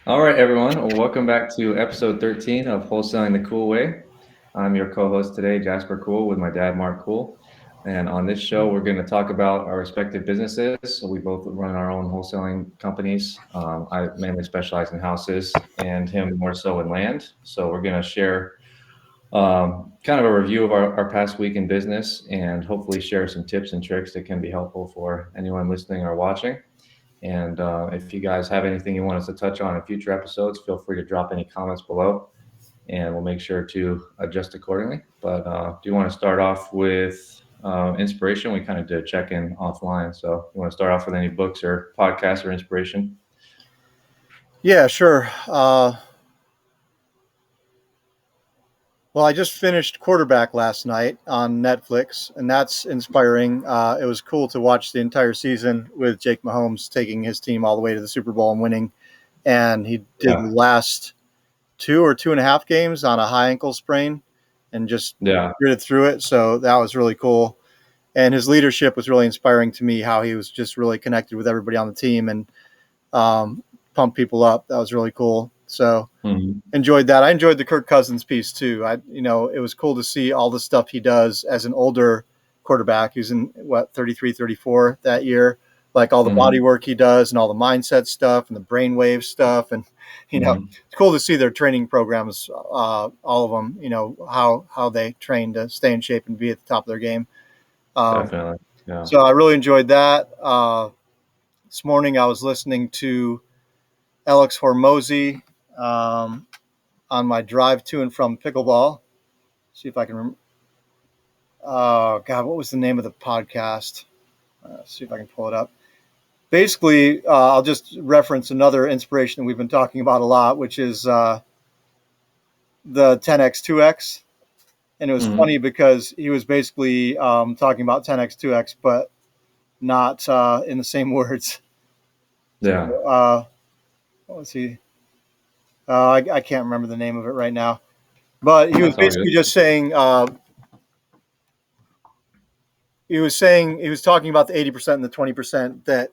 All right, everyone. Well, welcome back to episode 13 of Wholesaling the Cool Way. I'm your co-host today, Jasper Cool, with my dad, Mark Cool. And on this show, we're going to talk about our respective businesses. So we both run our own wholesaling companies. I mainly specialize in houses, and him more so in land. So we're going to share kind of a review of our past week in business, and hopefully share some tips and tricks that can be helpful for anyone listening or watching. And if you guys have anything you want us to touch on in future episodes, feel free to drop any comments below, and we'll make sure to adjust accordingly. But do you want to start off with inspiration? We kind of did a check in offline. So you want to start off with any books or podcasts or inspiration? Yeah, sure. Well, I just finished Quarterback last night on Netflix, and that's inspiring. It was cool to watch the entire season with Jake Mahomes taking his team all the way to the Super Bowl and winning. And he did Yeah. the last two or two and a half games on a high ankle sprain and just Yeah. gritted through it. So that was really cool. And his leadership was really inspiring to me, how he was just really connected with everybody on the team and pumped people up. That was really cool. So Mhm. enjoyed that. I enjoyed the Kirk Cousins piece too. It was cool to see all the stuff he does as an older quarterback. He's in 33, 34 that year. Like all the body Mhm. work he does and all the mindset stuff and the brainwave stuff. And, Mhm. it's cool to see their training programs, all of them, how they train to stay in shape and be at the top of their game. Um, Definitely. Yeah. so I really enjoyed that. This morning I was listening to Alex Hormozy, um, on my drive to and from pickleball. See if I can remember. Oh God, what was the name of the podcast? See if I can pull it up. Basically, I'll just reference another inspiration that we've been talking about a lot, which is the 10x 2x. And it was Mhm. funny because he was basically talking about 10x 2x, but not in the same words. Yeah. What was he? I can't remember the name of it right now. But he was That's all good. basically just saying he was talking about the 80% and the 20% that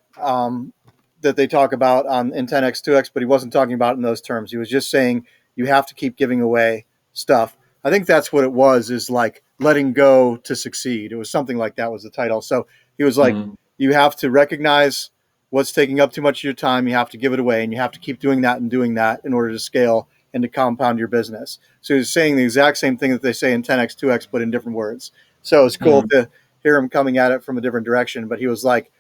they talk about on in 10x 2x, but he wasn't talking about it in those terms. He was just saying you have to keep giving away stuff. I think that's what it was, is like letting go to succeed. It was something like that was the title. So he was like, Mhm. you have to recognize what's taking up too much of your time. You have to give it away, and you have to keep doing that and doing that in order to scale and to compound your business. So he was saying the exact same thing that they say in 10x 2x, but in different words. So it's cool Mhm. to hear him coming at it from a different direction. But he was like,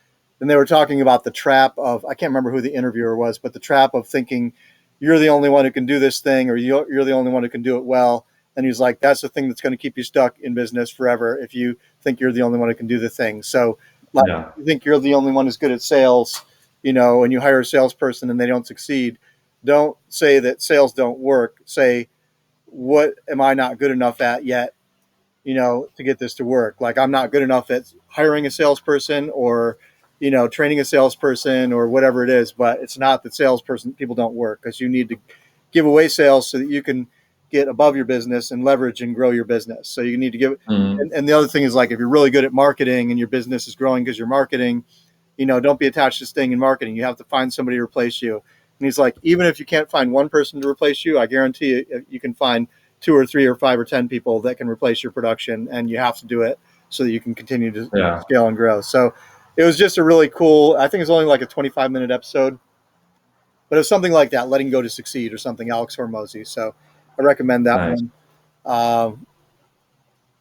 and they were talking about the trap of, I can't remember who the interviewer was, but the trap of thinking you're the only one who can do this thing, or you're the only one who can do it well. And he's like, that's the thing that's going to keep you stuck in business forever if you think you're the only one who can do the thing. So, like, Yeah. you think you're the only one who's good at sales, and you hire a salesperson and they don't succeed. Don't say that sales don't work. Say, what am I not good enough at yet, to get this to work? Like, I'm not good enough at hiring a salesperson or, training a salesperson or whatever it is. But it's not that salesperson people don't work, because you need to give away sales so that you can get above your business and leverage and grow your business. So you need to give. Mhm. And the other thing is, like, if you're really good at marketing and your business is growing because you're marketing, don't be attached to staying in marketing. You have to find somebody to replace you. And he's like, even if you can't find one person to replace you, I guarantee you can find two or three or five or 10 people that can replace your production. And you have to do it so that you can continue to Yeah. scale and grow. So it was just a really cool, I think it's only like a 25-minute episode, but it was something like that, Letting Go to Succeed or something, Alex Hormozy. So I recommend that Nice. one. Um,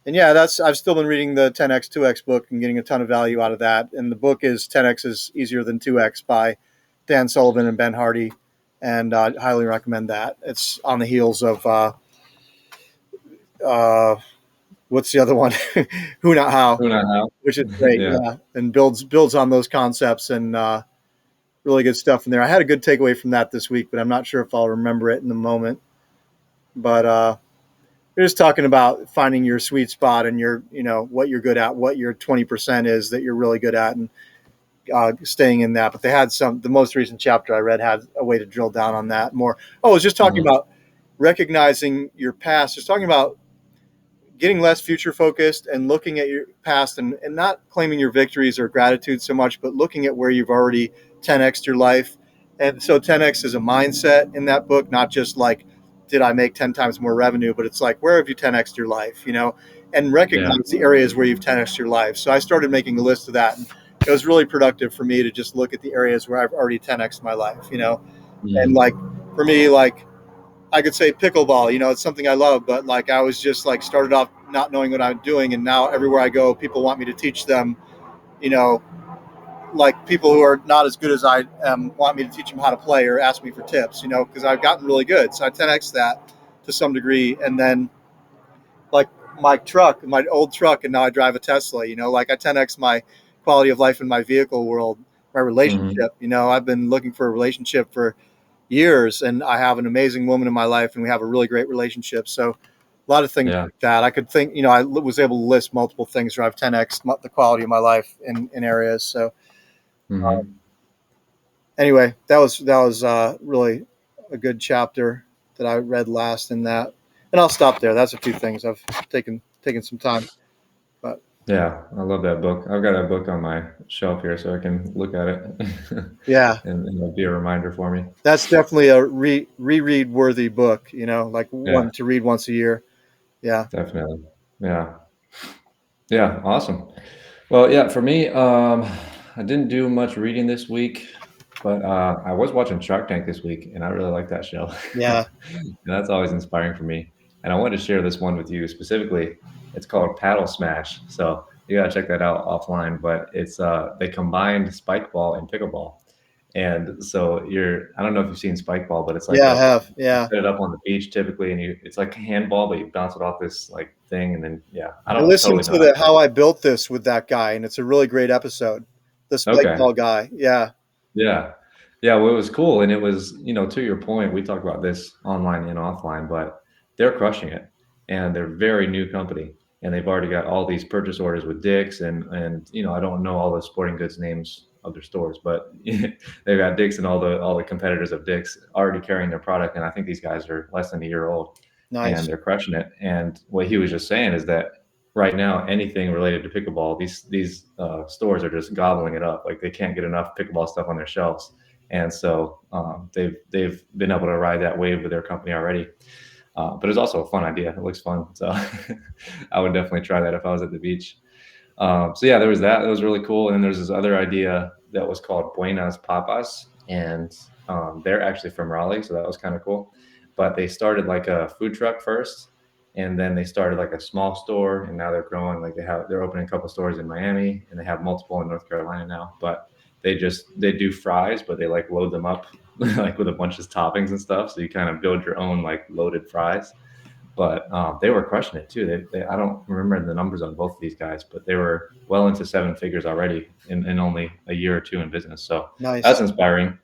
and yeah, I've still been reading the 10x 2x book and getting a ton of value out of that. And the book is 10x is Easier Than 2x by Dan Sullivan and Ben Hardy, and I highly recommend that. It's on the heels of uh, what's the other one? Who Not How, Who not how? which is great. Yeah. Yeah, and builds on those concepts, and really good stuff in there. I had a good takeaway from that this week, but I'm not sure if I'll remember it in the moment. But we're just talking about finding your sweet spot and what you're good at, what your 20% is that you're really good at, and staying in that. But they had the most recent chapter I read had a way to drill down on that more. Oh, I was just talking Mhm. about recognizing your past. Just talking about getting less future focused and looking at your past, and not claiming your victories or gratitude so much, but looking at where you've already 10x your life And so 10x is a mindset in that book, not just like, did I make 10 times more revenue, but it's like, where have you 10x your life, and Yeah. recognize the areas where you've 10x your life. So I started making a list of that. And it was really productive for me to just look at the areas where I've already 10x my life, and Hmm. like for me, like I could say pickleball, it's something I love, but like I was just like started off not knowing what I'm doing. And now everywhere I go, people want me to teach them, you know, like people who are not as good as I am want me to teach them how to play or ask me for tips, because I've gotten really good. So I 10x that to some degree. And then like my old truck, and now I drive a Tesla, like I 10x my quality of life in my vehicle world, my Hmm. relationship. I've been looking for a relationship for years, and I have an amazing woman in my life, and we have a really great relationship. So a lot of things Yeah. like that. I could think, I was able to list multiple things where I've 10x the quality of my life in areas. So Hmm. anyway, that was really a good chapter that I read last in that, and I'll stop there. That's a few things I've taken some time, but Yeah, I love that book. I've got that book on my shelf here so I can look at it yeah, and it'll be a reminder for me. that's definitely a reread worthy book. Like Yeah, one to read once a year. Yeah, definitely. Yeah. Yeah, awesome. Well, yeah, for me, I didn't do much reading this week, but I was watching Shark Tank this week, and I really like that show. yeah, And that's always inspiring for me. And I wanted to share this one with you specifically. It's called Paddle Smash, so you gotta check that out offline. But it's they combined spike ball and pickleball, and so I don't know if you've seen spike ball, but it's like yeah. I a have. you Yeah, set it up on the beach typically, and it's like handball, but you bounce it off this like thing, and then yeah, I I don't listened totally know to how to the play. How I Built This with that guy, and it's a really great episode. The spike Okay. ball guy. Yeah, Yeah. Yeah, well, it was cool, and it was, to your point, we talked about this online and offline, but they're crushing it, and they're a very new company, and they've already got all these purchase orders with Dick's and I don't know all the sporting goods names of their stores, but they've got Dick's and all the competitors of Dick's already carrying their product, and I think these guys are less than a year old, and nice, they're crushing it. And what he was just saying is that right now anything related to pickleball, these stores are just gobbling it up. Like they can't get enough pickleball stuff on their shelves, and so they've been able to ride that wave with their company already. But it's also a fun idea. It looks fun, so I would definitely try that if I was at the beach. So yeah, there was that. That was really cool. And then there's this other idea that was called Buenas Papas, and they're actually from Raleigh, so that was kind of cool. But they started like a food truck first, and then they started like a small store, and now they're growing. Like they're opening a couple stores in Miami, and they have multiple in North Carolina now. But they do fries, but they like load them up like with a bunch of toppings and stuff. So you kind of build your own like loaded fries, but they were crushing it too. I don't remember the numbers on both of these guys, but they were well into seven figures already in only a year or two in business. So that's nice. inspiring.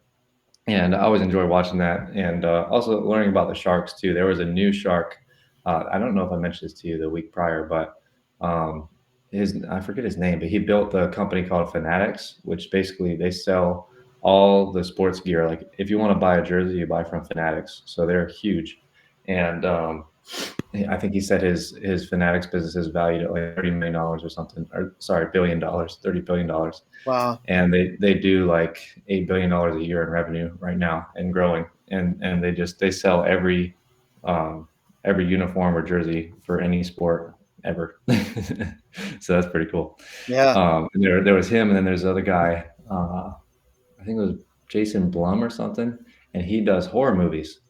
And I always enjoy watching that, and also learning about the sharks too. There was a new shark. I don't know if I mentioned this to you the week prior, but um, his I forget his name, but he built a company called Fanatics, which basically they sell all the sports gear. Like if you want to buy a jersey, you buy from Fanatics. So they're huge, and I think he said his Fanatics business is valued at like $30 million or something, or sorry, $1 billion, $30 billion, Wow. and they do like $8 billion a year in revenue right now and growing, and they sell every uniform or jersey for any sport ever. So that's pretty cool. Yeah. And there was him, and then there's the other guy. I think it was Jason Blum or something, and he does horror movies.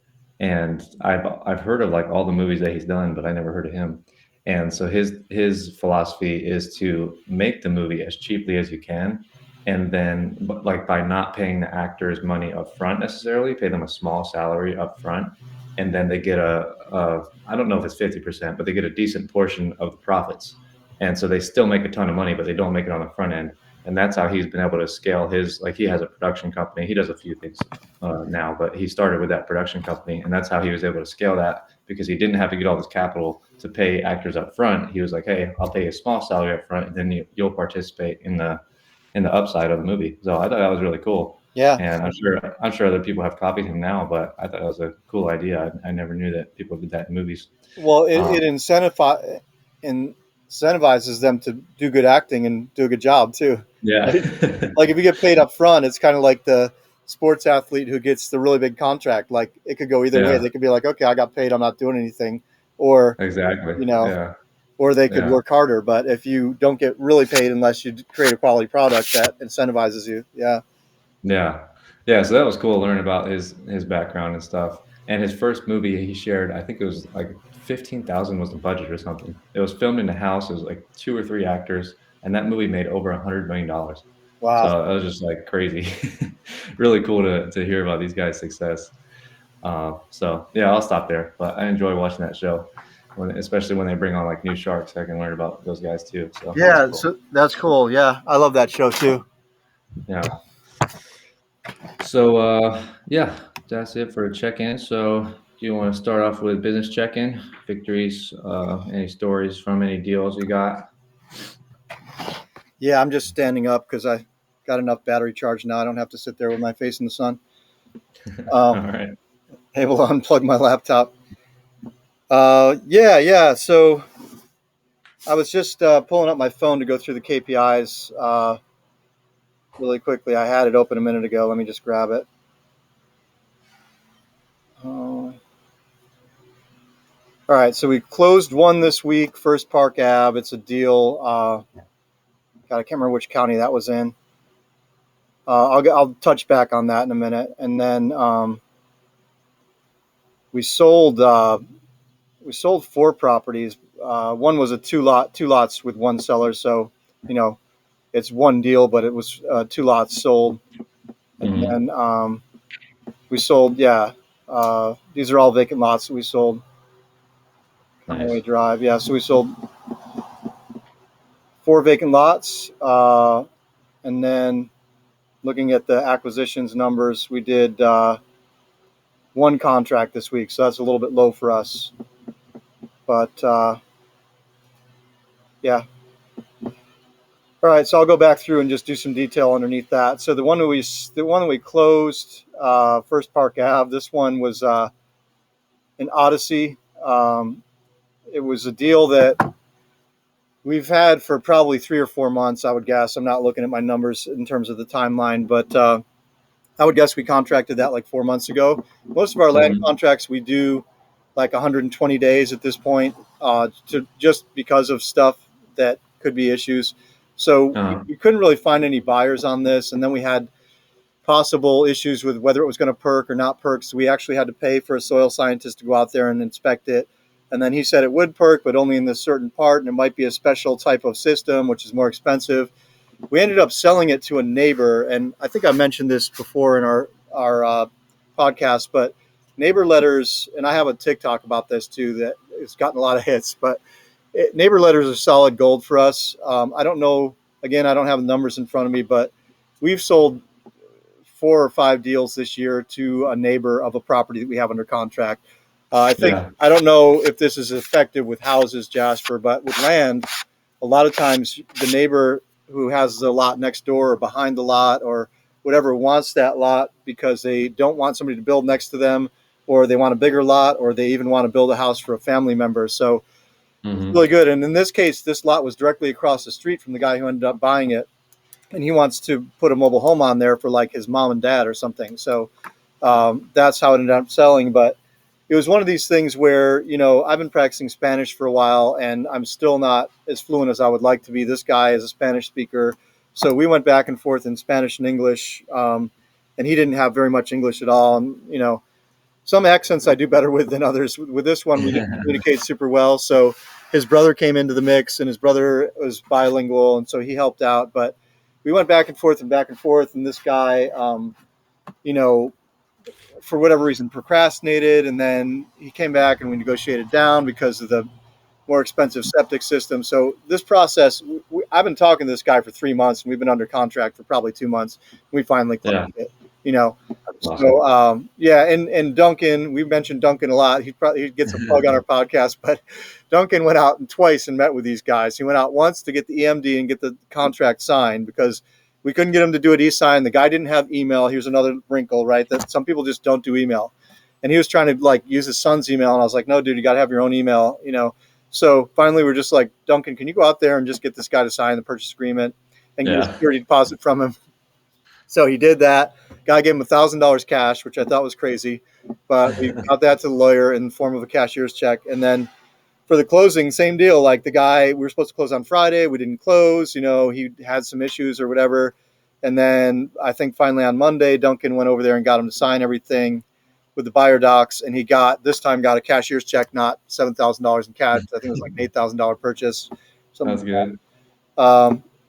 And I've heard of like all the movies that he's done, but I never heard of him. And so his philosophy is to make the movie as cheaply as you can, and then but like by not paying the actors money up front necessarily, pay them a small salary up front, and then they get a I don't know if it's 50%, but they get a decent portion of the profits. And so they still make a ton of money, but they don't make it on the front end, and that's how he's been able to scale his. Like he has a production company. He does a few things now, but he started with that production company, and that's how he was able to scale that because he didn't have to get all this capital to pay actors up front. He was like, "Hey, I'll pay a small salary up front, and then you'll participate in the upside of the movie." So I thought that was really cool, Yeah. and I'm sure other people have copied him now, but I thought that was a cool idea. I never knew that people did that in movies. Well, Um, it incentivizes them to do good acting and do a good job too. yeah, Right? Like if you get paid up front, it's kind of like sports athlete who gets the really big contract. Like it could go either way. Yeah, They could be like, okay, I got paid, I'm not doing anything, or exactly. you know, Yeah, or they could yeah, work harder. But if you don't get really paid unless you create a quality product that incentivizes you, yeah. yeah, yeah. So that was cool to learn about his background and stuff. And his first movie he shared, I think it was like 15,000 was the budget or something. It was filmed in the house. It was like 2 or 3 actors, and that movie made over $100 million. So Wow. it was just like crazy. Really cool to hear about these guys' success. So yeah, I'll stop there. But I enjoy watching that show, especially when they bring on like new sharks. I can learn about those guys too. So that's Yeah, cool. so that's cool. Yeah, I love that show too. Yeah. So yeah, that's it for a check-in. So do you want to start off with business check-in, victories, any stories from any deals you got? Yeah, I'm just standing up because I got enough battery charge now. I don't have to sit there with my face in the sun. All Um, right. able to unplug my laptop. Yeah. So I was just pulling up my phone to go through the KPIs really quickly. I had it open a minute ago. Let me just grab it. All right, so we closed one this week, First Park Ave. It's a deal. God, I can't remember which county that was in. I'll touch back on that in a minute, and then we sold we sold 4 properties. One was a two lots with one seller, so you know it's one deal, but it was 2 lots sold, and Hmm. then we sold. Yeah, these are all vacant lots that we sold. Conway Nice. Drive. Yeah, so we sold 4 vacant lots, and then looking at the acquisitions numbers, we did one contract this week, so that's a little bit low for us. But yeah. All right, so I'll go back through and just do some detail underneath that. So the one that we closed, First Park Ave. This one was an Odyssey. It was a deal that we've had for probably 3 or 4 months, I would guess. I'm not looking at my numbers in terms of the timeline, but I would guess we contracted that like 4 months ago. Most of our land Hmm. contracts we do like 120 days at this point, to just because of stuff that could be issues. So Uh, we couldn't really find any buyers on this, and then we had possible issues with whether it was going to perk or not perk. So we actually had to pay for a soil scientist to go out there and inspect it. And then he said it would perk, but only in this certain part, and it might be a special type of system, which is more expensive. We ended up selling it to a neighbor, and I think I mentioned this before in our podcast, but neighbor letters, and I have a TikTok about this too that it's gotten a lot of hits, but neighbor letters are solid gold for us. I don't know, again, I don't have the numbers in front of me, but we've sold 4 or 5 deals this year to a neighbor of a property that we have under contract. I think, yeah. I don't know if this is effective with houses, Jasper, but with land, a lot of times the neighbor who has the lot next door or behind the lot or whatever wants that lot because they don't want somebody to build next to them, or they want a bigger lot, or they even want to build a house for a family member. So it's Hmm. really good. And in this case, this lot was directly across the street from the guy who ended up buying it, and he wants to put a mobile home on there for like his mom and dad or something. So that's how it ended up selling. But it was one of these things where, I've been practicing Spanish for a while and I'm still not as fluent as I would like to be. This guy is a Spanish speaker. So we went back and forth in Spanish and English. And he didn't have very much English at all. And, some accents I do better with than others. With this one, we didn't communicate super well. So his brother came into the mix, and his brother was bilingual, and so he helped out. But we went back and forth and back and forth, and this guy, you know, for whatever reason, procrastinated, and then he came back, and we negotiated down because of the more expensive septic system. So this process, I've been talking to this guy for 3 months, and we've been under contract for probably 2 months. We finally closed Yeah. it. You know, That's awesome. so yeah, and Duncan, we've mentioned Duncan a lot. He'd get some plug on our podcast, but Duncan went out twice and met with these guys. He went out once to get the EMD and get the contract signed because we couldn't get him to do it e-sign. The guy didn't have email. Here's another wrinkle, right? That some people just don't do email, and he was trying to like use his son's email, and I was like, no, dude, you got to have your own email, So finally, we're just like, Duncan, can you go out there and just get this guy to sign the purchase agreement and get a Yeah. security deposit from him? So he did that. Guy gave him $1,000 cash, which I thought was crazy, but we got that to the lawyer in the form of a cashier's check. And then for the closing, same deal. Like the guy, we were supposed to close on Friday. We didn't close. He had some issues or whatever. And then I think finally on Monday, Duncan went over there and got him to sign everything with the buyer docs. And he this time got a cashier's check, not $7,000 in cash. I think it was like an $8,000 purchase. That's good.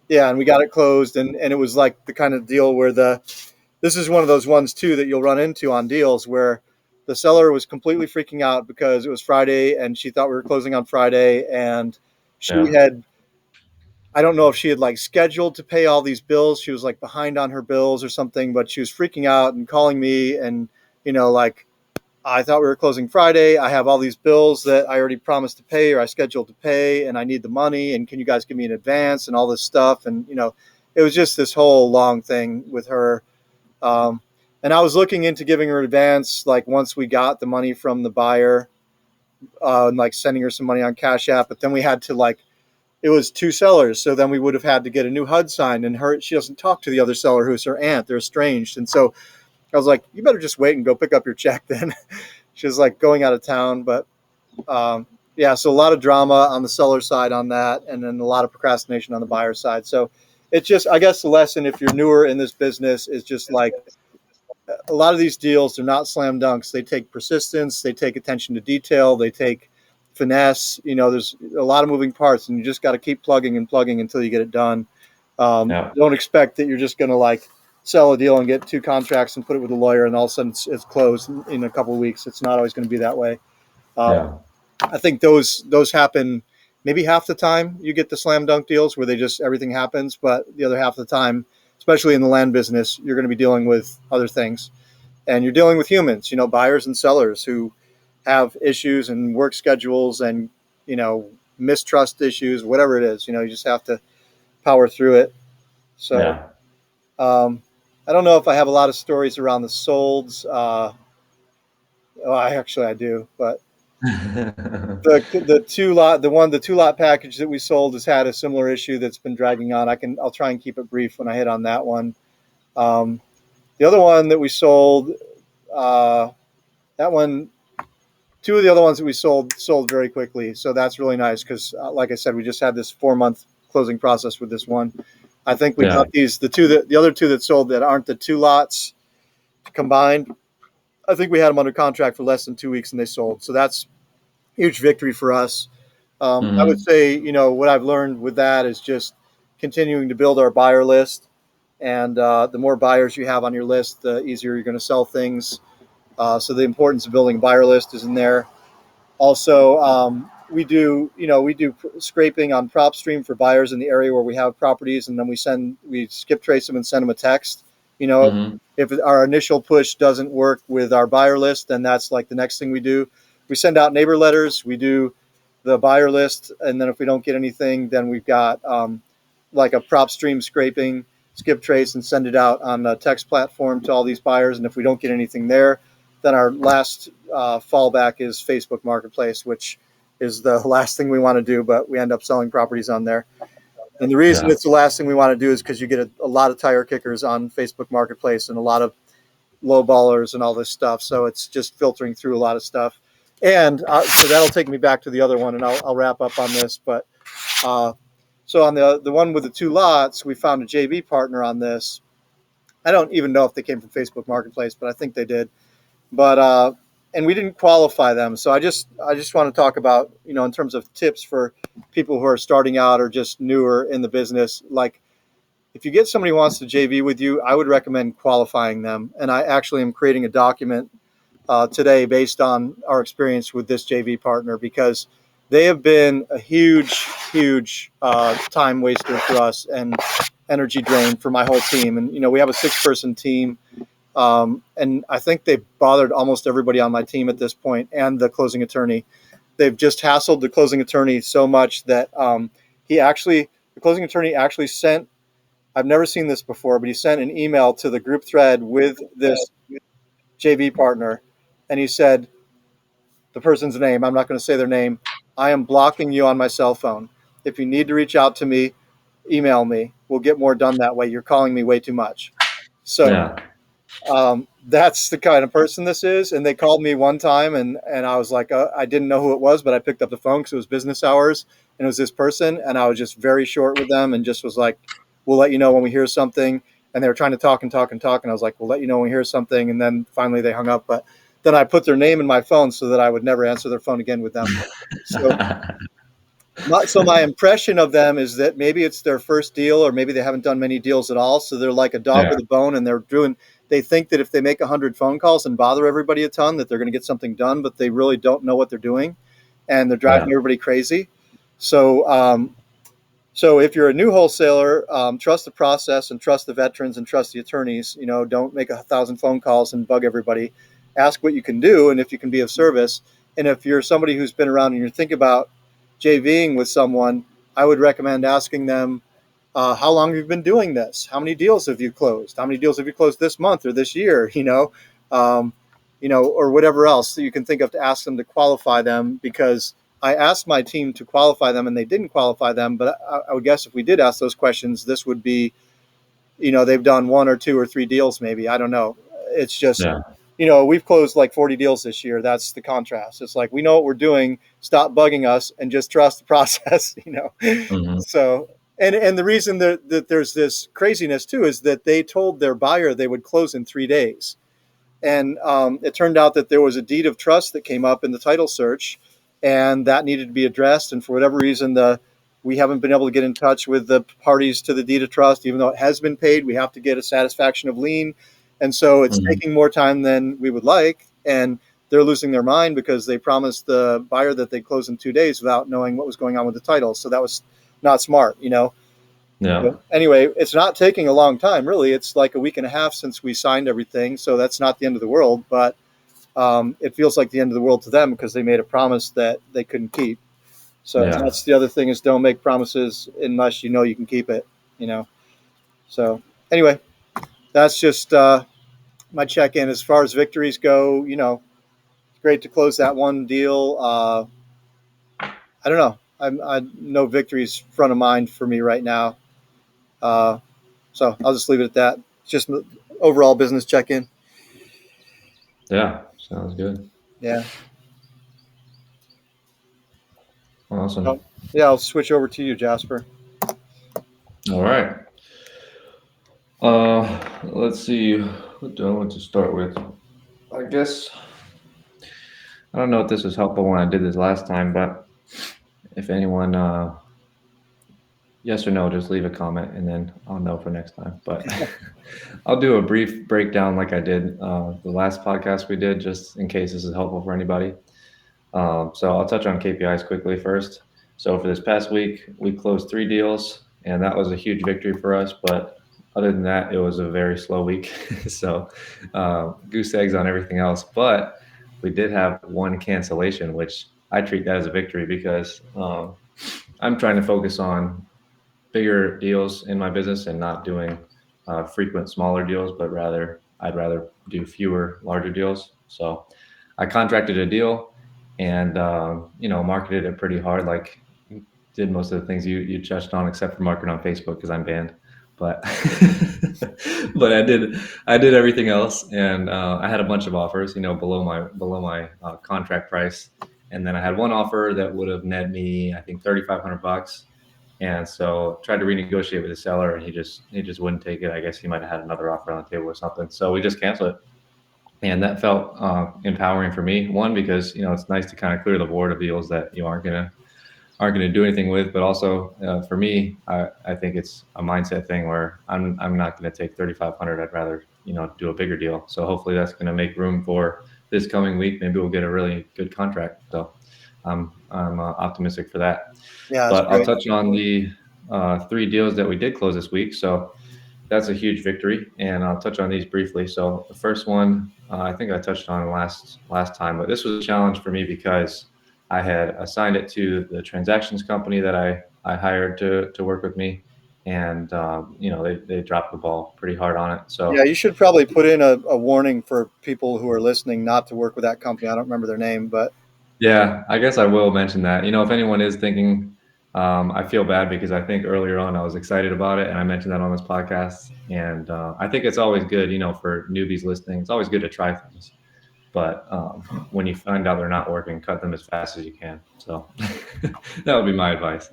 Yeah, and we got it closed. And it was like the kind of deal where this is one of those ones too that you'll run into on deals where the seller was completely freaking out because it was Friday and she thought we were closing on Friday, and I don't know if she had like scheduled to pay all these bills. She was like behind on her bills or something, but she was freaking out and calling me and, like, I thought we were closing Friday. I have all these bills that I already promised to pay or I scheduled to pay, and I need the money. And can you guys give me an advance and all this stuff? And, it was just this whole long thing with her. And I was looking into giving her advance, like once we got the money from the buyer, and like sending her some money on Cash App. But then we had to it was two sellers. So then we would have had to get a new HUD signed, and she doesn't talk to the other seller who's her aunt. They're estranged. And so I was like, you better just wait and go pick up your check then. She was like going out of town. But yeah, so a lot of drama on the seller side on that, and then a lot of procrastination on the buyer side. So it's just, I guess the lesson, if you're newer in this business, is just like a lot of these deals, they're not slam dunks. They take persistence, they take attention to detail, they take finesse. There's a lot of moving parts, and you just got to keep plugging and plugging until you get it done. Don't expect that you're just going to like sell a deal and get 2 contracts and put it with a lawyer and all of a sudden it's closed in a couple of weeks. It's not always going to be that way. I think those happen maybe half the time. You get the slam dunk deals where everything happens, but the other half of the time, especially in the land business, you're going to be dealing with other things, and you're dealing with humans, buyers and sellers who have issues and work schedules and, mistrust issues, whatever it is. You just have to power through it. So, I don't know if I have a lot of stories around the solds. I do, but the 2-lot package that we sold has had a similar issue that's been dragging on. I'll try and keep it brief when I hit on that one. The other one that we sold, that one, 2 of the other ones that we sold very quickly. So that's really nice because, like I said, we just had this 4-month closing process with this one. I think we got the other 2 that sold that aren't the 2 lots combined. I think we had them under contract for less than 2 weeks and they sold. So that's a huge victory for us. I would say, what I've learned with that is just continuing to build our buyer list. And the more buyers you have on your list, the easier you're going to sell things. So the importance of building a buyer list is in there. Also, we do scraping on PropStream for buyers in the area where we have properties, and then we skip trace them and send them a text. If our initial push doesn't work with our buyer list, then that's like the next thing we do. We send out neighbor letters. We do the buyer list, and then if we don't get anything, then we've got like a PropStream scraping, skip trace, and send it out on the text platform to all these buyers. And if we don't get anything there, then our last fallback is Facebook Marketplace, which is the last thing we want to do, but we end up selling properties on there. And the reason it's the last thing we want to do is because you get a lot of tire kickers on Facebook Marketplace and a lot of low ballers and all this stuff. So it's just filtering through a lot of stuff. And so that'll take me back to the other one, and I'll wrap up on this. But so on the one with the 2 lots, we found a JV partner on this. I don't even know if they came from Facebook Marketplace, but I think they did. But and we didn't qualify them. So I just want to talk about, in terms of tips for people who are starting out or just newer in the business. Like, if you get somebody who wants to JV with you, I would recommend qualifying them. And I actually am creating a document today based on our experience with this JV partner, because they have been a huge time waster for us and energy drain for my whole team. And, we have a 6-person team. And I think they've bothered almost everybody on my team at this point, and the closing attorney. They've just hassled the closing attorney so much that the closing attorney actually sent, I've never seen this before, but he sent an email to the group thread with this JV partner, and he said, the person's name, I'm not going to say their name, I am blocking you on my cell phone. If you need to reach out to me, email me. We'll get more done that way. You're calling me way too much. So That's the kind of person this is. And they called me one time, and I was like, I didn't know who it was, but I picked up the phone because it was business hours, and it was this person, and I was just very short with them, and just was like, "We'll let you know when we hear something." And they were trying to talk and talk and talk, and I was like, "We'll let you know when we hear something." And then finally they hung up, but then I put their name in my phone so that I would never answer their phone again with them. So my impression of them is that maybe it's their first deal, or maybe they haven't done many deals at all. So they're like a dog Yeah. with a bone, and they think that if they make 100 phone calls and bother everybody a ton, that they're going to get something done, but they really don't know what they're doing, and they're driving Yeah. everybody crazy. So, so if you're a new wholesaler, trust the process and trust the veterans and trust the attorneys. Don't make 1,000 phone calls and bug everybody. Ask what you can do and if you can be of service. And if you're somebody who's been around and you're thinking about JVing with someone, I would recommend asking them, how long have you been doing this? How many deals have you closed? How many deals have you closed this month or this year? Um, or whatever else that you can think of to ask them to qualify them, because I asked my team to qualify them and they didn't qualify them. But I would guess if we did ask those questions, this would be, they've done one or two or three deals, maybe. I don't know. It's just, Yeah. we've closed like 40 deals this year. That's the contrast. It's like, we know what we're doing. Stop bugging us and just trust the process. Hmm. So, and the reason that there's this craziness too is that they told their buyer they would close in 3 days. And it turned out that there was a deed of trust that came up in the title search, and that needed to be addressed. And for whatever reason, we haven't been able to get in touch with the parties to the deed of trust, even though it has been paid. We have to get a satisfaction of lien, and so it's Hmm. taking more time than we would like. And they're losing their mind because they promised the buyer that they'd close in 2 days without knowing what was going on with the title. So that was not smart. Yeah. But anyway, it's not taking a long time, really. It's like a week and a half since we signed everything, so that's not the end of the world. But it feels like the end of the world to them because they made a promise that they couldn't keep. So Yeah. that's the other thing, is don't make promises unless you know you can keep it. You know. So anyway, that's just my check-in as far as victories go. It's great to close that one deal. I don't know. No victories front of mind for me right now. Uh, so I'll just leave it at that. Just overall business check-in. Yeah. Sounds good. Yeah. Awesome. Oh, yeah, I'll switch over to you, Jasper. All right. Let's see. What do I want to start with? I guess I don't know if this was helpful when I did this last time, but if anyone, yes or no, just leave a comment and then I'll know for next time. But I'll do a brief breakdown like I did the last podcast we did, just in case this is helpful for anybody. So I'll touch on KPIs quickly first. So for this past week, we closed 3 deals, and that was a huge victory for us. But other than that, it was a very slow week. So goose eggs on everything else. But we did have one cancellation, which I treat that as a victory because I'm trying to focus on bigger deals in my business and not doing frequent smaller deals, but rather I'd rather do fewer larger deals. So I contracted a deal and marketed it pretty hard, like did most of the things you touched on, except for marketing on Facebook because I'm banned. But but I did everything else, and I had a bunch of offers, below my contract price, and then I had one offer that would have net me I think $3,500, and so tried to renegotiate with the seller, and he just wouldn't take it. I guess he might have had another offer on the table or something. So we just canceled it, and that felt empowering for me. One, because it's nice to kind of clear the board of deals that you aren't gonna do anything with, but also for me, I think it's a mindset thing where I'm not gonna take 3,500. I'd rather do a bigger deal. So hopefully that's gonna make room for this coming week. Maybe we'll get a really good contract. So I'm optimistic for that. Yeah, that's But I'll great. touch on the 3 deals that we did close this week. So that's a huge victory, and I'll touch on these briefly. So the first one, I think I touched on last time, but this was a challenge for me because I had assigned it to the transactions company that I hired to work with me, and they dropped the ball pretty hard on it. Yeah, So you should probably put in a warning for people who are listening not to work with that company. I don't remember their name, but yeah, I guess I will mention that. If anyone is thinking I feel bad because I think earlier on I was excited about it and I mentioned that on this podcast. And I think it's always good, for newbies listening, it's always good to try things. But when you find out they're not working, cut them as fast as you can. So that would be my advice.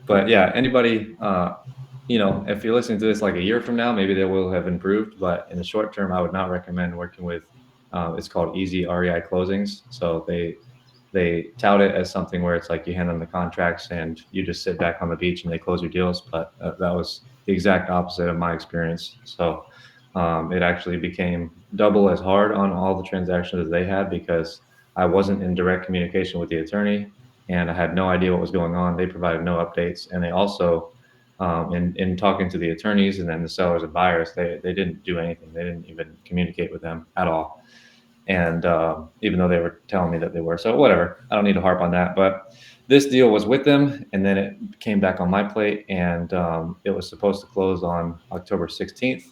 But yeah, anybody, if you're listening to this like a year from now, maybe they will have improved. But in the short term, I would not recommend working with. It's called Easy REI Closings. So they tout it as something where it's like you hand them the contracts and you just sit back on the beach and they close your deals. But that was the exact opposite of my experience. So it actually became double as hard on all the transactions as they had because I wasn't in direct communication with the attorney and I had no idea what was going on. They provided no updates, and they also, in talking to the attorneys and then the sellers and buyers, they didn't do anything. They didn't even communicate with them at all. And even though they were telling me that they were, so whatever, I don't need to harp on that. But this deal was with them, and then it came back on my plate, and it was supposed to close on October 16th.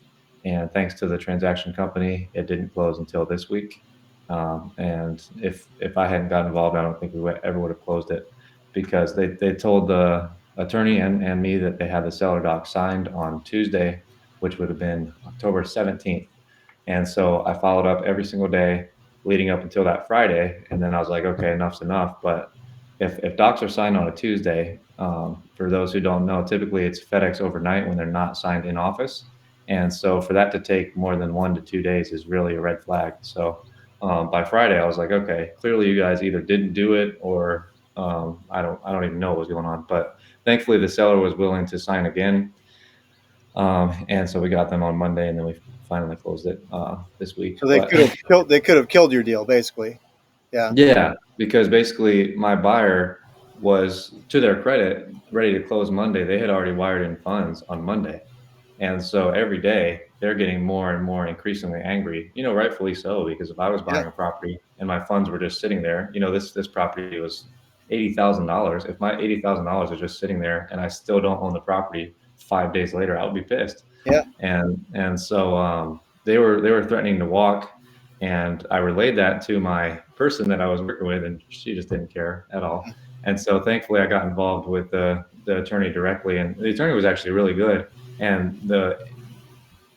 And thanks to the transaction company, it didn't close until this week. And if I hadn't got involved, I don't think we ever would have closed it because they told the attorney and me that they had the seller doc signed on Tuesday, which would have been October 17th. And so I followed up every single day leading up until that Friday. And then I was like, okay, enough's enough. But if docs are signed on a Tuesday, for those who don't know, typically it's FedEx overnight when they're not signed in office. And so for that to take more than 1 to 2 days is really a red flag. So by Friday, I was like, okay, clearly you guys either didn't do it or I don't even know what was going on. But thankfully, the seller was willing to sign again, and so we got them on Monday, and then we finally closed it this week. So they But could have killed. They could have killed your deal, basically. Yeah. yeah, because basically my buyer was, to their credit, ready to close Monday. They had already wired in funds on Monday. And so every day they're getting more and more increasingly angry, rightfully so, because if I was Yeah. buying a property and my funds were just sitting there, this property was $80,000. If my $80,000 is just sitting there and I still don't own the property 5 days later, I would be pissed. Yeah. And so they were threatening to walk, and I relayed that to my person that I was working with, and she just didn't care at all. And so thankfully, I got involved with the attorney directly, and the attorney was actually really good. And the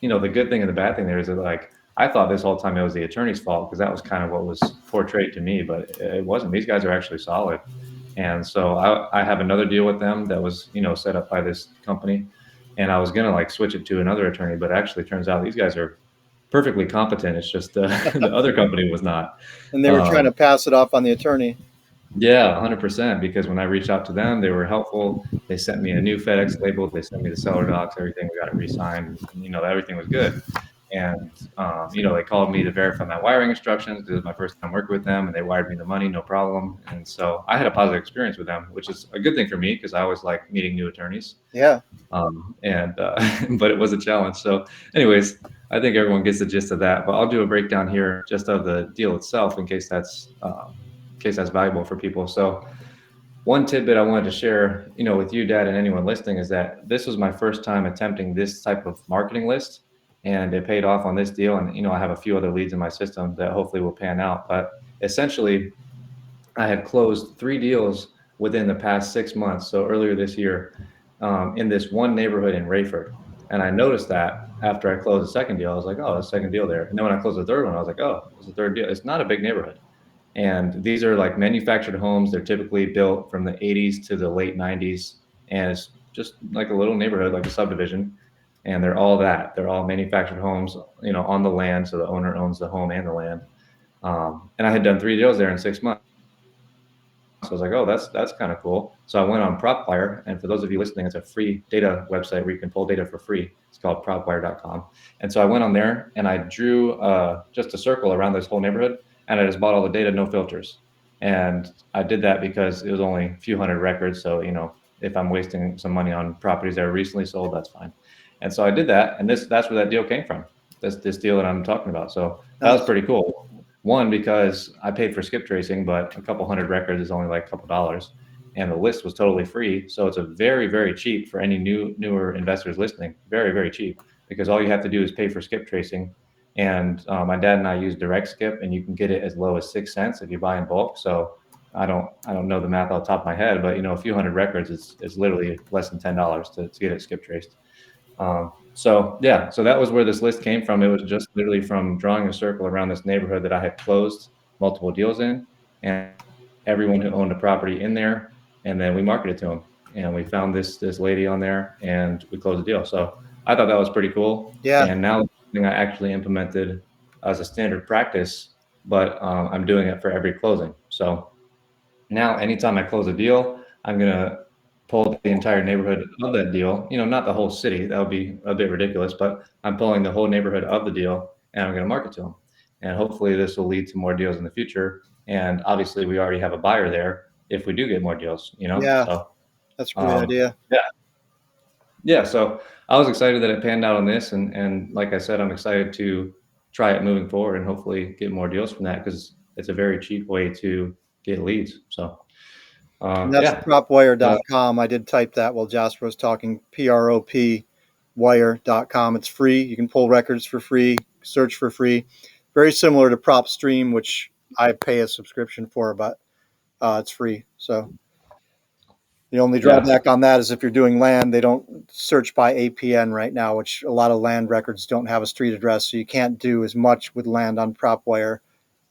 good thing and the bad thing there is that, like, I thought this whole time it was the attorney's fault because that was kind of what was portrayed to me, but it wasn't. These guys are actually solid. And so I have another deal with them that was, set up by this company, and I was gonna like switch it to another attorney, but actually turns out these guys are perfectly competent. It's just the other company was not. And they were trying to Um, pass it off on the attorney. yeah, 100%. Because when I reached out to them, they were helpful. They sent me a new FedEx label. They sent me the seller docs, everything. We got it re-signed. Everything was good. And they called me to verify my wiring instructions. This was my first time working with them, and they wired me the money, no problem. And so I had a positive experience with them, which is a good thing for me because I always like meeting new attorneys. Yeah. And but it was a challenge. So, anyways, I think everyone gets the gist of that. But I'll do a breakdown here just of the deal itself in case that's valuable for people. So, one tidbit I wanted to share, with you, Dad, and anyone listening, is that this was my first time attempting this type of marketing list, and it paid off on this deal. And I have a few other leads in my system that hopefully will pan out. But essentially, I had closed 3 deals within the past 6 months. So earlier this year, in this one neighborhood in Rayford. And I noticed that after I closed the second deal, I was like, oh, the second deal there. And then when I closed the third one, I was like, oh, it's the third deal. It's not a big neighborhood. And these are like manufactured homes. They're typically built from the 80s to the late 90s. And it's just like a little neighborhood, like a subdivision. And they're all that. They're all manufactured homes, on the land. So the owner owns the home and the land. And I had done 3 deals there in 6 months. So I was like, oh, that's kind of cool. So I went on PropWire, and for those of you listening, it's a free data website where you can pull data for free. It's called propwire.com. And so I went on there and I drew just a circle around this whole neighborhood, and I just bought all the data, no filters. And I did that because it was only a few hundred records. So if I'm wasting some money on properties that are recently sold, that's fine. And so I did that, and that's where that deal came from. This deal that I'm talking about. So that was Nice. pretty cool. One, because I paid for skip tracing, but a couple hundred records is only like a couple dollars, and the list was totally free. So it's a very, very cheap for any newer investors listening. Very, very cheap because all you have to do is pay for skip tracing. And my dad and I use direct skip, and you can get it as low as 6 cents if you buy in bulk. So I don't know the math off the top of my head, but a few hundred records is literally less than $10 to get it skip traced. So yeah, so that was where this list came from. It was just literally from drawing a circle around this neighborhood that I had closed multiple deals in, and everyone who owned a property in there, and then we marketed to them, and we found this lady on there, and we closed the deal. So I thought that was pretty cool, Yeah. and now it's something I actually implemented as a standard practice, but I'm doing it for every closing. So now, anytime I close a deal, I'm gonna pull the entire neighborhood of that deal. Not the whole city. That would be a bit ridiculous, but I'm pulling the whole neighborhood of the deal, and I'm gonna market to them. And hopefully, this will lead to more deals in the future. And obviously, we already have a buyer there if we do get more deals. Yeah. So That's a great idea. yeah, yeah. So I was excited that it panned out on this, and like I said, I'm excited to try it moving forward and hopefully get more deals from that because it's a very cheap way to get leads. So And that's yeah. propwire.com. I did type that while Jasper was talking. PROP wire.com. It's free. You can pull records for free, search for free. Very similar to PropStream, which I pay a subscription for, but it's free. So the only Yeah, drawback on that is if you're doing land, they don't search by APN right now, which a lot of land records don't have a street address. So you can't do as much with land on PropWire.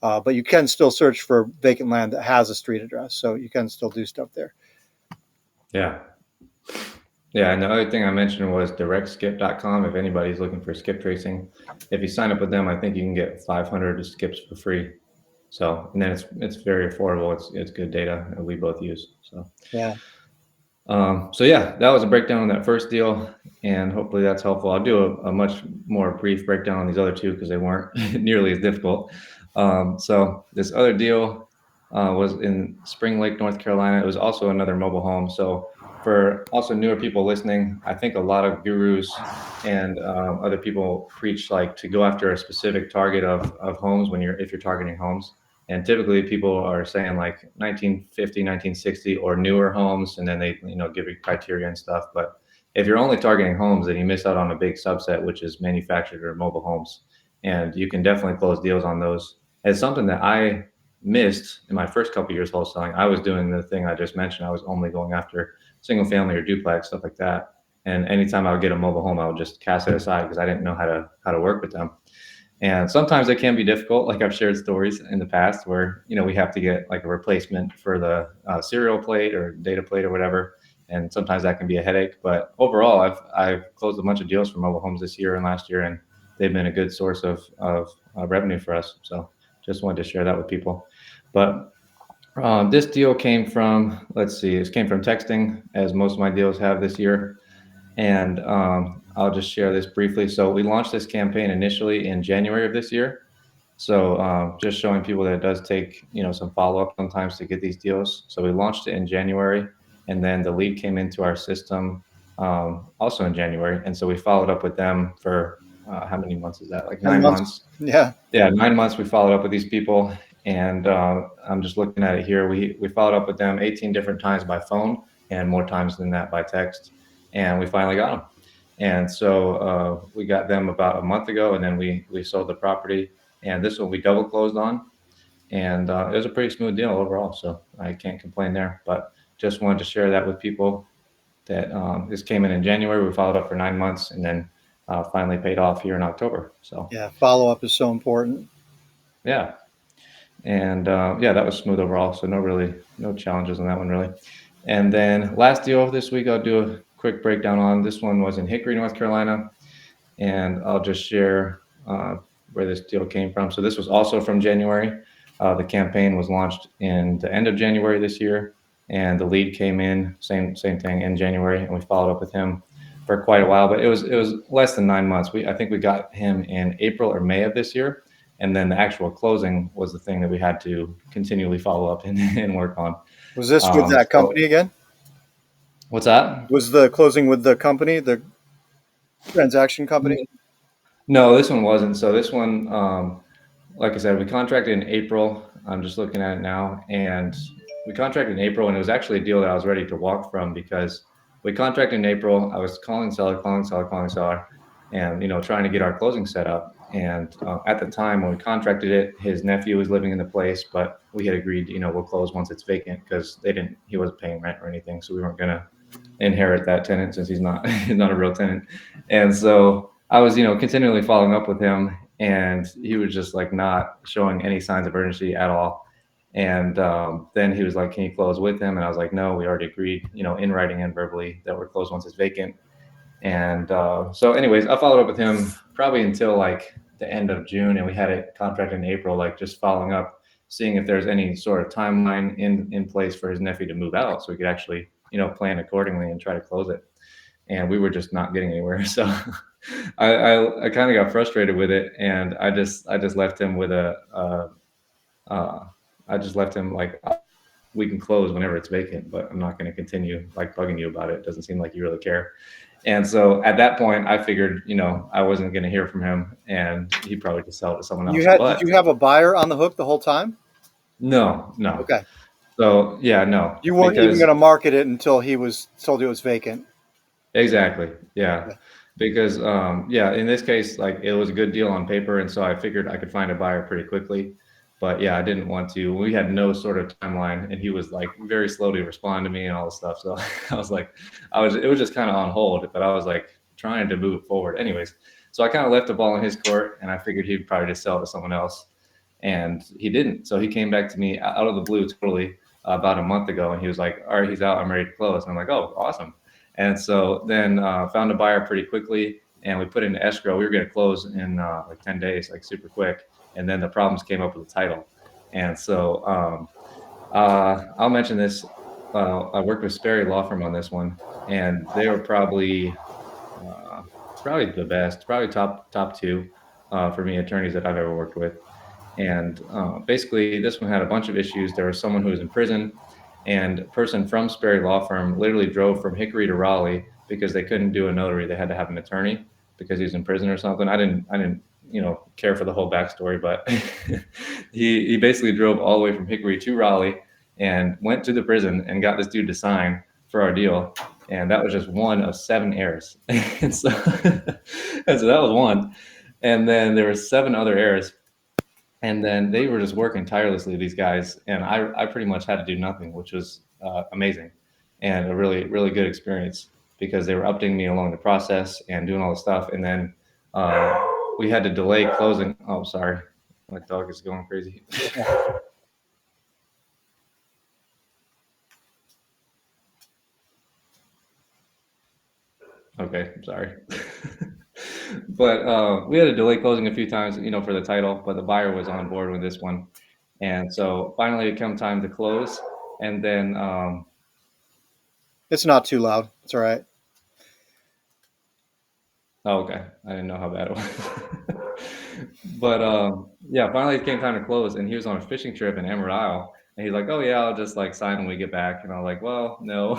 But you can still search for vacant land that has a street address. So you can still do stuff there. yeah, yeah. And the other thing I mentioned was directskip.com. If anybody's looking for skip tracing, if you sign up with them, I think you can get 500 skips for free. So, and then it's very affordable. It's good data that we both use. So, Yeah. so yeah, that was a breakdown on that first deal, and hopefully that's helpful. I'll do a much more brief breakdown on these other two because they weren't nearly as difficult. So this other deal was in Spring Lake, North Carolina. It was also another mobile home. So for also newer people listening, I think a lot of gurus and other people preach like to go after a specific target of homes if you're targeting homes. And typically people are saying like 1950, 1960 or newer homes, and then they, give you criteria and stuff. But if you're only targeting homes, then you miss out on a big subset, which is manufactured or mobile homes. And you can definitely close deals on those. It's something that I missed in my first couple of years wholesaling. I was doing the thing I just mentioned. I was only going after single family or duplex, stuff like that. And anytime I would get a mobile home, I would just cast it aside because I didn't know how to work with them. And sometimes it can be difficult. Like I've shared stories in the past where, we have to get like a replacement for the serial plate or data plate or whatever. And sometimes that can be a headache. But overall, I've closed a bunch of deals for mobile homes this year and last year, and they've been a good source of revenue for us. So just wanted to share that with people. But this deal came from, let's see, it came from texting, as most of my deals have this year. And I'll just share this briefly. So we launched this campaign initially in January of this year. So just showing people that it does take, some follow up sometimes to get these deals. So we launched it in January, and then the lead came into our system also in January. And so we followed up with them for how many months is that? Like 10 months. 9 months. Yeah. Yeah, 9 months. We followed up with these people, and I'm just looking at it here. We followed up with them 18 different times by phone, and more times than that by text, and we finally got them. And so we got them about a month ago, and then we sold the property, and this one we double closed on, and it was a pretty smooth deal overall. So I can't complain there. But just wanted to share that with people that this came in January. We followed up for 9 months, and then finally paid off here in October. So Yeah. Follow up is so important. yeah. And yeah, that was smooth overall. So no challenges on that one really. And then last deal this week, I'll do a quick breakdown on. This one was in Hickory, North Carolina, and I'll just share where this deal came from. So this was also from January. The campaign was launched in the end of January this year, and the lead came in same thing in January, and we followed up with him for quite a while. But it was less than 9 months. I think we got him in April or May of this year, and then the actual closing was the thing that we had to continually follow up and work on. Was this with that So company again? what's that? Was the closing with the company, the transaction company? No, this one wasn't. So this one, like I said, we contracted in April. I'm just looking at it now, and we contracted in April, and it was actually a deal that I was ready to walk from because we contracted in April. I was calling seller, calling seller, calling seller, and trying to get our closing set up. And at the time when we contracted it, his nephew was living in the place, but we had agreed, we'll close once it's vacant because he wasn't paying rent or anything, so we weren't gonna inherit that tenant since he's not he's not a real tenant. And so I was, continually following up with him, and he was just like not showing any signs of urgency at all. And then he was like, "Can you close with him?" And I was like, "No, we already agreed, in writing and verbally that we're closed once it's vacant." And so, anyways, I followed up with him probably until like the end of June, and we had it contracted in April, like just following up, seeing if there's any sort of timeline in place for his nephew to move out, so we could actually, plan accordingly and try to close it. And we were just not getting anywhere. So I kind of got frustrated with it, and I just left him with uh, I just left him like, we can close whenever it's vacant, but I'm not going to continue like bugging you about it. It doesn't seem like you really care. And so at that point, I figured, I wasn't going to hear from him, and he'd probably just sell it to someone else. Did But you have a buyer on the hook the whole time? no, no. Okay. So yeah, no, You weren't even because going to market it until he was told it was vacant. exactly, yeah, Okay. because yeah, in this case, like it was a good deal on paper, and so I figured I could find a buyer pretty quickly. But yeah, I didn't want to. We had no sort of timeline, and he was like very slow to respond to me and all this stuff. So I was like, it was just kind of on hold, but I was like trying to move it forward. Anyways, so I kind of left the ball in his court, and I figured he'd probably just sell it to someone else, and he didn't. So he came back to me out of the blue, totally, about a month ago, and he was like, "All right, he's out. I'm ready to close." And I'm like, "Oh, awesome!" And so then found a buyer pretty quickly, and we put in escrow. We were going to close in like 10 days, like super quick. And then the problems came up with the title. And so I'll mention this. I worked with Sperry Law Firm on this one, and they were uh, probably the best, probably top two for me attorneys that I've ever worked with. And basically, this one had a bunch of issues. There was someone who was in prison, and a person from Sperry Law Firm literally drove from Hickory to Raleigh because they couldn't do a notary. They had to have an attorney because he was in prison or something. I didn't, care for the whole backstory, but he basically drove all the way from Hickory to Raleigh and went to the prison and got this dude to sign for our deal. And that was just one of 7 errors. And so, and so that was one. And then there were 7 other errors, and then they were just working tirelessly, these guys, and I pretty much had to do nothing, which was amazing and a really, really good experience because they were updating me along the process and doing all the stuff. And then we had to delay closing. Oh, sorry, my dog is going crazy. Okay, sorry. But we had to delay closing a few times, for the title, but the buyer was on board with this one. And so finally it came time to close. And then It's not too loud. It's all right. oh, okay. I didn't know how bad it was. But yeah, finally it came time to close, and he was on a fishing trip in Emerald Isle, and he's like, "Oh yeah, I'll just like sign when we get back." And I'm like, "Well, no,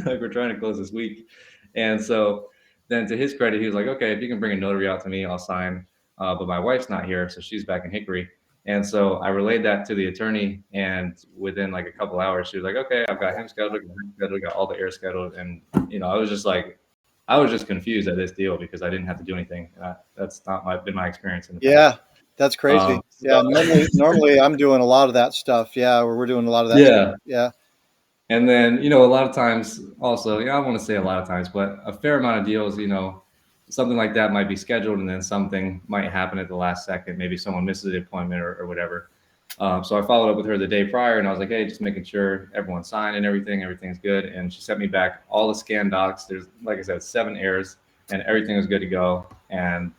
like we're trying to close this week." And so then, to his credit, he was like, "Okay, if you can bring a notary out to me, I'll sign." But my wife's not here, so she's back in Hickory. And so I relayed that to the attorney, and within like a couple hours, she was like, "Okay, I've got him scheduled, got all the air scheduled." And I was just like, I was just confused at this deal because I didn't have to do anything. That's not been my experience in the past. Yeah, that's crazy. Yeah, So normally I'm doing a lot of that stuff. Yeah, we're doing a lot of that stuff. yeah, Yeah. and then a lot of times also, I want to say a lot of times, but a fair amount of deals, something like that might be scheduled, and then something might happen at the last second. Maybe someone misses the appointment or whatever. So I followed up with her the day prior, and I was like, "Hey, just making sure everyone's signed and everything's good." And she sent me back all the scanned docs. There's, like I said, 7 errors, and everything was good to go. And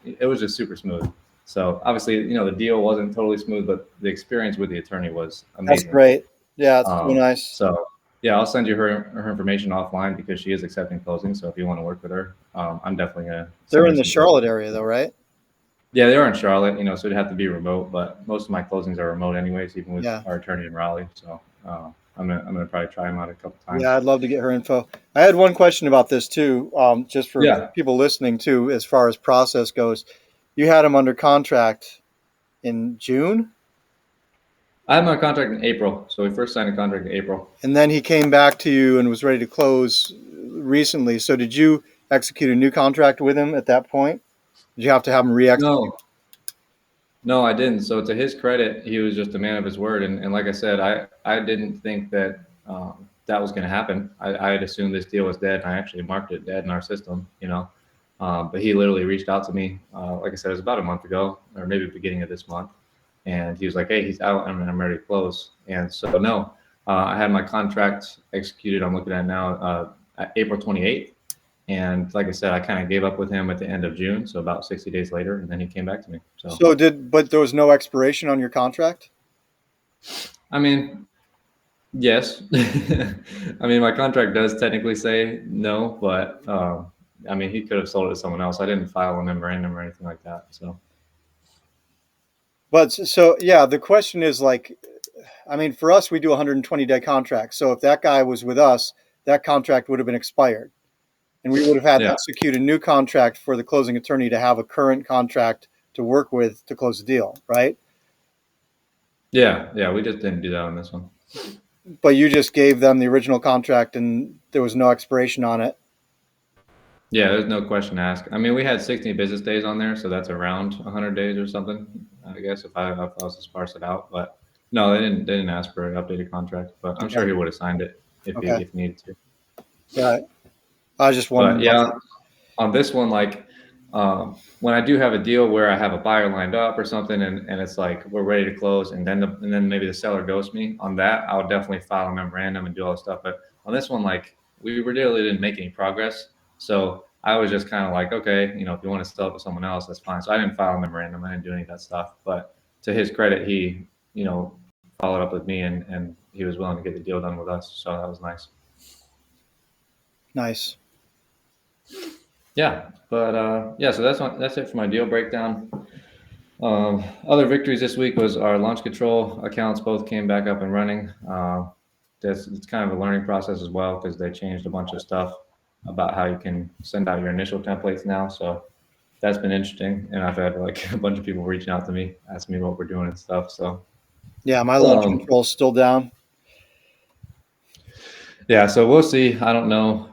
it was just super smooth. So obviously, the deal wasn't totally smooth, but the experience with the attorney was That's amazing. great. Yeah, it's so Um, nice. so yeah, I'll send you her information offline because she is accepting closing. So if you want to work with her, I'm definitely gonna They're send you in the some closing. Charlotte area though, right? Yeah, they are in Charlotte, so it'd have to be remote, but most of my closings are remote anyways, even with Yeah. our attorney in Raleigh. So I'm gonna probably try them out a couple times. Yeah, I'd love to get her info. I had one question about this too, just for Yeah, people listening too, as far as process goes. You had him under contract in June, I had my contract in April, so we first signed a contract in April. and then he came back to you and was ready to close recently. So did you execute a new contract with him at that point? Did you have to have him re-execute? No, no, I didn't. So to his credit, he was just a man of his word. And like I said, I didn't think that that was going to happen. I had assumed this deal was dead. And I actually marked it dead in our system, you know. But he literally reached out to me. Like I said, it was about a month ago, or maybe the beginning of this month. And he was like, "Hey, he's out. I'm ready to close." And so no, I had my contract executed. I'm looking at now, April 28th. And like I said, I kind of gave up with him at the end of June, so about 60 days later, and then he came back to me. So But there was no expiration on your contract? I mean, yes. I mean, my contract does technically say no, but I mean, he could have sold it to someone else. I didn't file a memorandum or anything like that. So But so, yeah, the question is like, I mean, for us, we do 120-day contracts. So if that guy was with us, that contract would have been expired. And we would have had to yeah, execute a new contract for the closing attorney to have a current contract to work with to close the deal, right? yeah, we just didn't do that on this one. But you just gave them the original contract and there was no expiration on it. Yeah, there's no question asked. I mean, we had 60 business days on there, so that's around 100 days or something, I guess, if I was to sparse it out. But no, they didn't ask for an updated contract, but I'm Okay. sure he would have signed it Okay. if he needed to. Yeah. I was just But wondering about yeah, that. on this one, like when I do have a deal where I have a buyer lined up or something, and it's like we're ready to close, and then maybe the seller ghosts me on that, I'll definitely file a memorandum and do all this stuff. But on this one, like we really didn't make any progress, so I was just kind of like, okay, you know, if you want to sell it to someone else, that's fine. So I didn't file a memorandum, I didn't do any of that stuff. But to his credit, he, you know, followed up with me, and he was willing to get the deal done with us, so that was nice. Nice. Yeah, but yeah, so that's it for my deal breakdown. Other victories this week was our launch control accounts both came back up and running. It's kind of a learning process as well because they changed a bunch of stuff about how you can send out your initial templates now. So that's been interesting, and I've had like a bunch of people reaching out to me, asking me what we're doing and stuff. So Yeah, my launch um, control is still down. yeah, so we'll see. I don't know.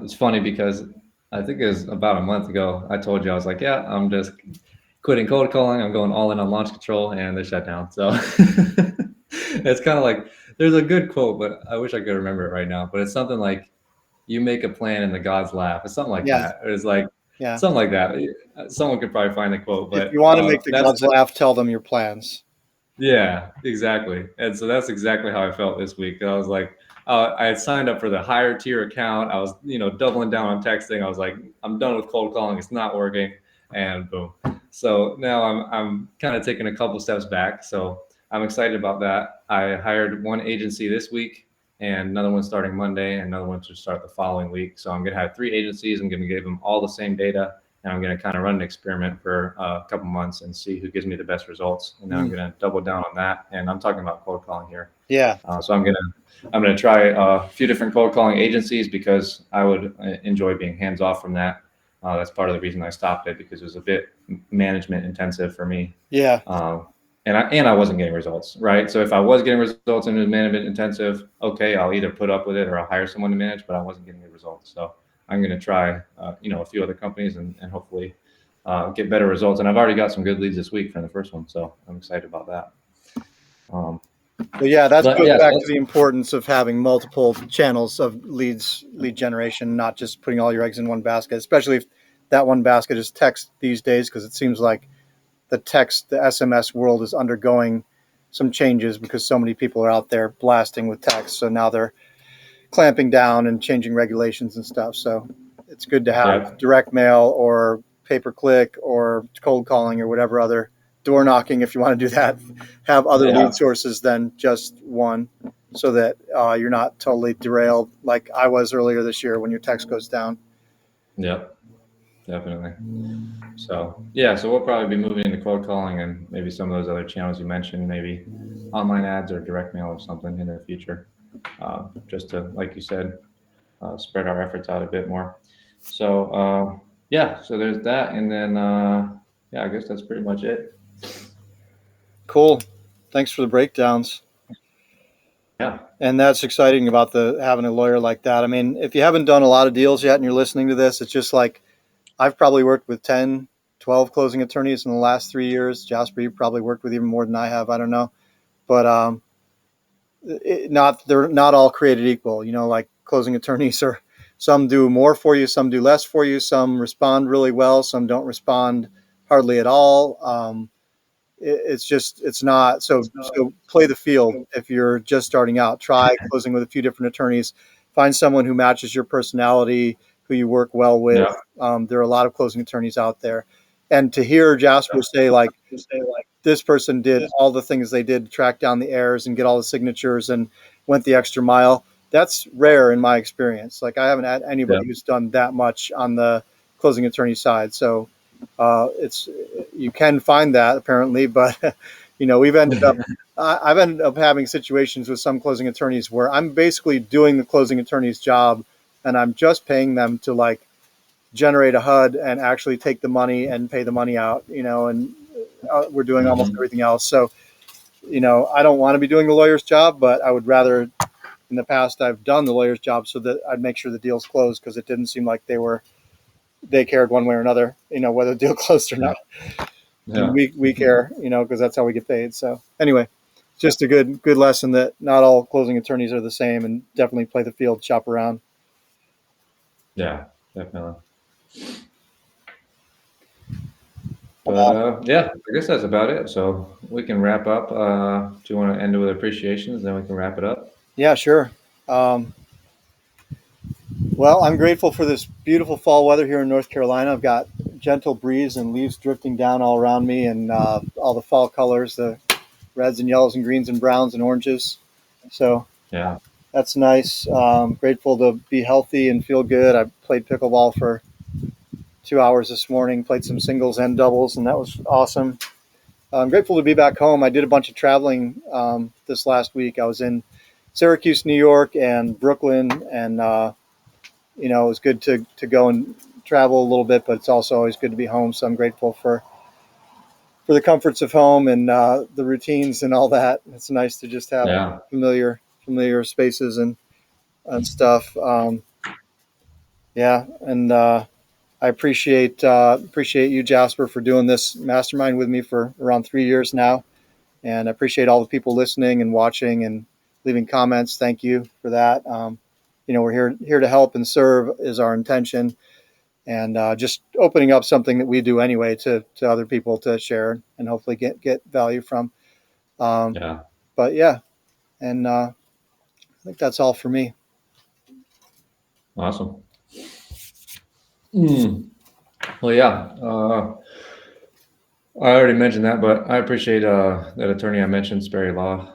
It's funny because I think it was about a month ago. I told you I was like, yeah, I'm just quitting cold calling. I'm going all in on launch control, and they shut down. So it's kind of like there's a good quote, but I wish I could remember it right now. But it's something like, "You make a plan and the gods laugh." It's something like Yeah. that. It's like Yeah. something like that. Someone could probably find the quote, If but you want to make the that's gods laugh, tell them your plans. yeah, exactly. And so that's exactly how I felt this week. I was like, I had signed up for the higher tier account. I was, you know, doubling down on texting. I was like, I'm done with cold calling. It's not working. And boom. So now I'm kind of taking a couple steps back. So I'm excited about that. I hired one agency this week and another one starting Monday and another one to start the following week. So I'm going to have three agencies. I'm going to give them all the same data, and I'm going to kind of run an experiment for a couple months and see who gives me the best results. And then I'm going to double down on that. And I'm talking about cold calling here. Yeah. So I'm gonna try a few different cold calling agencies because I would enjoy being hands off from that. That's part of the reason I stopped it because it was a bit management intensive for me. Yeah. And I wasn't getting results, right? So if I was getting results and it was management intensive, okay, I'll either put up with it or I'll hire someone to manage, but I wasn't getting the results. So I'm going to try, you know, a few other companies and hopefully get better results. And I've already got some good leads this week from the first one, so I'm excited about that. But yeah, that But goes yeah, back so to the importance of having multiple channels of lead generation, not just putting all your eggs in one basket, especially if that one basket is text these days, because it seems like the SMS world is undergoing some changes because so many people are out there blasting with text. So now they're clamping down and changing regulations and stuff. So it's good to have yeah, direct mail or pay per click or cold calling or whatever other door knocking, if you want to do that, have other yeah, lead sources than just one, so that you're not totally derailed like I was earlier this year when your text goes down. yeah, definitely. So yeah, so we'll probably be moving into cold calling and maybe some of those other channels you mentioned, maybe online ads or direct mail or something in the future, just to, like you said, spread our efforts out a bit more. So yeah, so there's that, and then yeah, I guess that's pretty much it. Cool. Thanks for the breakdowns. Yeah, And that's exciting about the having a lawyer like that. I mean, if you haven't done a lot of deals yet and you're listening to this, it's just like I've probably worked with 10, 12 closing attorneys in the last 3 years. Jasper, you probably worked with even more than I have. I don't know, but they're not all created equal. Like closing attorneys are, some do more for you, some do less for you, some respond really well, some don't respond hardly at all. It's not so play the field. If you're just starting out, try closing with a few different attorneys, find someone who matches your personality, who you work well with. Yeah. There are a lot of closing attorneys out there, and to hear Jasper say like this person did all the things they did to track down the errors and get all the signatures and went the extra mile, that's rare in my experience. Like I haven't had Yeah. anybody who's done that much on the closing attorney side. So it's you can find that apparently, but we've ended up. I've ended up having situations with some closing attorneys where I'm basically doing the closing attorney's job, and I'm just paying them to like generate a HUD and actually take the money and pay the money out. And we're doing almost Mhm. everything else. So I don't want to be doing the lawyer's job, but I would rather. In the past, I've done the lawyer's job so that I'd make sure the deal's closed because it didn't seem like they cared one way or another, whether the deal closed or Yeah. not. And Yeah. we care, because that's how we get paid. So anyway, just a good lesson that not all closing attorneys are the same, and definitely play the field, shop around. Yeah. Definitely. But yeah, I guess that's about it. So we can wrap up. Do you want to end it with appreciations? Then we can wrap it up. Yeah, sure. Um, well, I'm grateful for this beautiful fall weather here in North Carolina. I've got gentle breeze and leaves drifting down all around me, and all the fall colors, the reds and yellows and greens and browns and oranges. So Yeah. that's nice. Grateful to be healthy and feel good. I played pickleball for 2 hours this morning, played some singles and doubles, and that was awesome. I'm grateful to be back home. I did a bunch of traveling this last week. I was in Syracuse, New York, and Brooklyn, and it was good to go and travel a little bit, but it's also always good to be home. So I'm grateful for the comforts of home and the routines and all that. It's nice to just have Yeah. familiar spaces and stuff. Yeah, and I appreciate you, Jasper, for doing this mastermind with me for around 3 years now, and I appreciate all the people listening and watching and leaving comments. Thank you for that. We're here to help and serve is our intention, and just opening up something that we do anyway to other people to share and hopefully get value from. Um, Yeah. but yeah, and I think that's all for me. Awesome. Mm. Well, yeah. I already mentioned that, but I appreciate that attorney I mentioned, Sperry Law.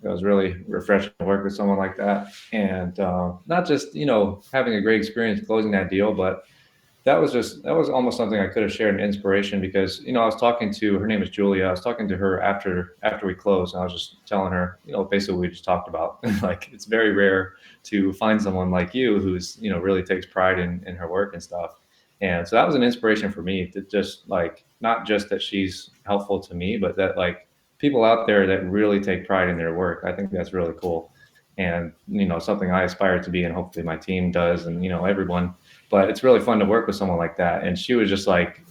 It was really refreshing to work with someone like that, and not just having a great experience closing that deal, but that was almost something I could have shared an inspiration because I was talking to her name is Julia. I was talking to her after we closed, and I was just telling her basically what we just talked about. Like it's very rare to find someone like you who's really takes pride in her work and stuff. And so that was an inspiration for me to just like not just that she's helpful to me, but that like people out there that really take pride in their work. I think that's really cool. And something I aspire to be, and hopefully my team does, and everyone. But it's really fun to work with someone like that. And she was just like,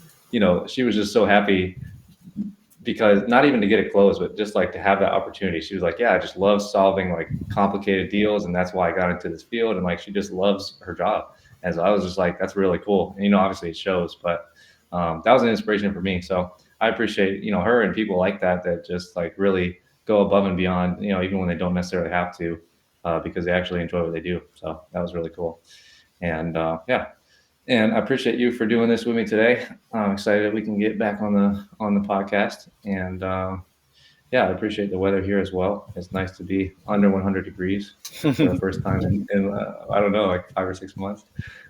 she was just so happy because not even to get it closed, but just like to have that opportunity. She was like, yeah, I just love solving like complicated deals. And that's why I got into this field. And like, she just loves her job. And so I was just like, that's really cool. And, obviously it shows, but that was an inspiration for me. So I appreciate, her and people like that just like really go above and beyond, even when they don't necessarily have to, because they actually enjoy what they do. So that was really cool. And yeah, and I appreciate you for doing this with me today. I'm excited that we can get back on the podcast. And yeah, I appreciate the weather here as well. It's nice to be under 100 degrees for the first time in I don't know, like 5 or 6 months.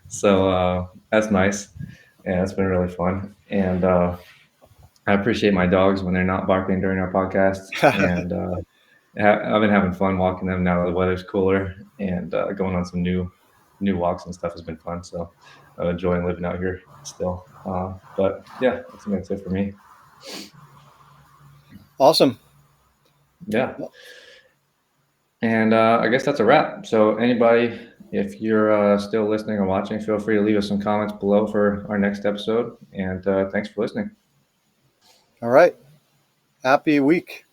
So that's nice, and it's been really fun. And I appreciate my dogs when they're not barking during our podcast. And I've been having fun walking them now that the weather's cooler, and going on some new walks and stuff has been fun. So I'm enjoying living out here still. But yeah, I think that's it for me. Awesome. Yeah, and I guess that's a wrap. So anybody If you're still listening or watching, feel free to leave us some comments below for our next episode. And thanks for listening. All right. Happy week.